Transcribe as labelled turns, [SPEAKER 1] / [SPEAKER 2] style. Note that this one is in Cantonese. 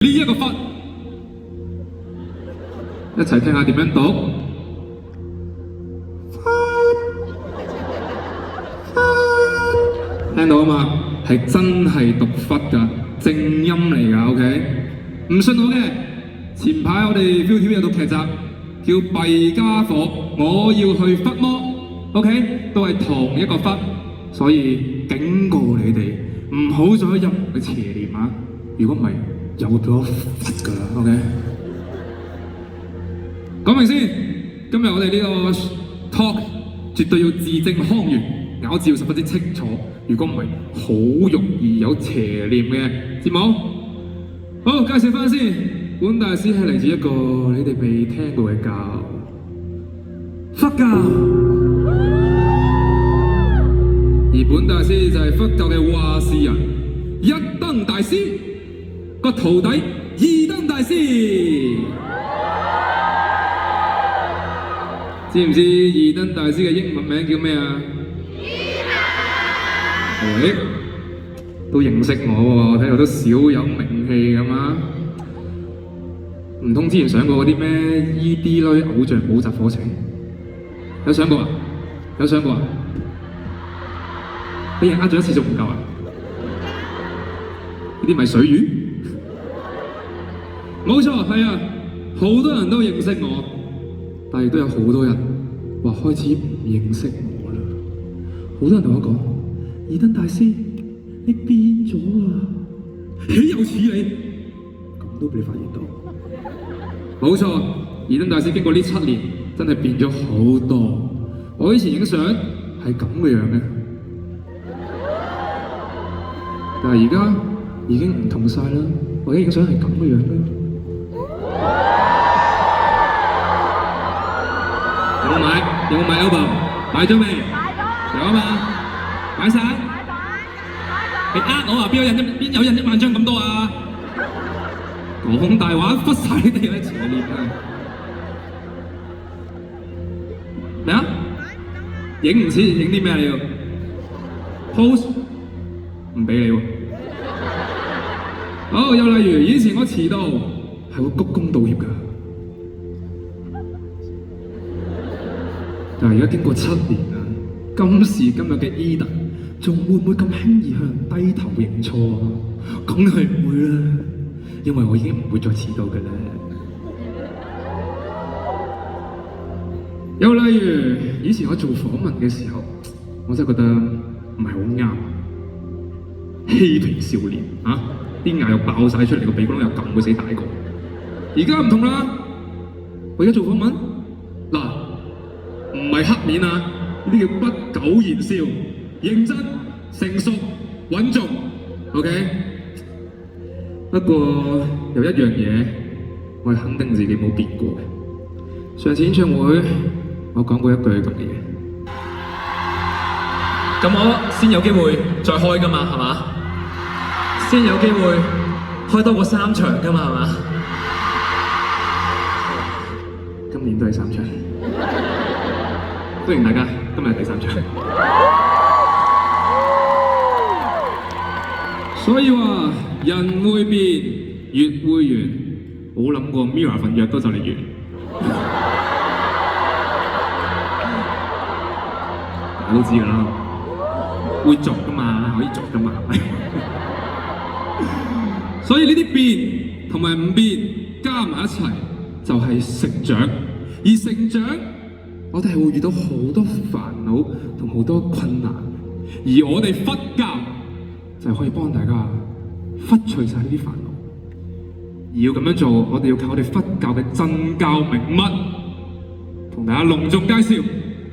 [SPEAKER 1] 呢一個佛，一齊聽下點樣讀。聽到啊嘛？係真係讀佛㗎，正音嚟㗎 ，OK？ 唔信我嘅，前排我哋 ViuTV 有套劇集叫《弊家伙》，我要去佛魔 ，OK？ 都係同一個佛，所以警告你哋唔好再任何嘅邪念啊！如果唔係，有咗佛㗎啦 ，OK？ 講明先，今日我哋呢個 talk 絕對要字正腔圓，咬字要十分之清楚。如果唔係，好容易有邪念嘅，知冇？好，介紹翻先，本大師係嚟自一個你哋未聽過嘅教——佛教。而本大師就係佛教嘅話事人，一燈大師個徒弟二燈大師。知唔知二燈大師嘅英文名叫咩啊？喂，都認識我喎，睇到都少有名氣咁啊！唔通之前上過嗰啲咩 ED 類偶像補習課程？有上過啊？有上過啊？俾人呃咗一次仲唔夠啊？呢啲咪水魚？冇錯，係啊，好多人都認識我，但係都有好多人話開始唔認識我啦。好多人同我講：二燈大師，你變咗啊！豈有此理！咁都俾你發現到。冇錯，二燈大師經過呢7年，真係變咗好多。我以前影相係咁嘅樣嘅，但係而家已經唔同晒啦。我而家影相係咁嘅樣啦。有冇買？有冇買 album？ 買咗未？有啊嘛，買晒。你呃我啊？邊有印1萬張咁多啊？講大話，忽晒你哋啦，邪念啊！咩啊？影唔切，影啲咩你要 ？pose 唔俾你喎。好，又例如以前我遲到係會鞠躬道歉㗎。但係而家經過7年啦，今時今日嘅 Eden 仲會唔會咁輕易向人低頭認錯啊？梗係唔會啦，因為我已經唔會再遲到嘅啦。又例如以前我做訪問嘅時候，我真係覺得唔係好啱，嬉皮少年啊，啲牙又爆晒出嚟，個鼻哥窿又咁鬼死大個。而家唔同啦，我而家做訪問嗱。唔係黑面啊！呢啲叫不苟言笑，認真、成熟、穩重。OK。不過有一樣嘢，我係肯定自己冇變過嘅。上次演唱會，我講過一句咁嘅嘢。咁我先有機會再開㗎嘛，係嘛？先有機會開多過3場㗎嘛，係嘛？今年都係3場。歡迎大家，今日係第3場。所以話人會變，月會圓，冇諗過 Mirror 份約都就嚟完。大家都知㗎啦，會續㗎嘛，可以續㗎嘛。所以呢啲變同埋唔變加埋一齊，就係成長，而成長，我哋係會遇到好多煩惱同好多困難，而我哋佛教就係可以幫大家拂除晒呢啲煩惱。而要咁樣做，我哋要靠我哋佛教嘅真教名物，同大家隆重介紹。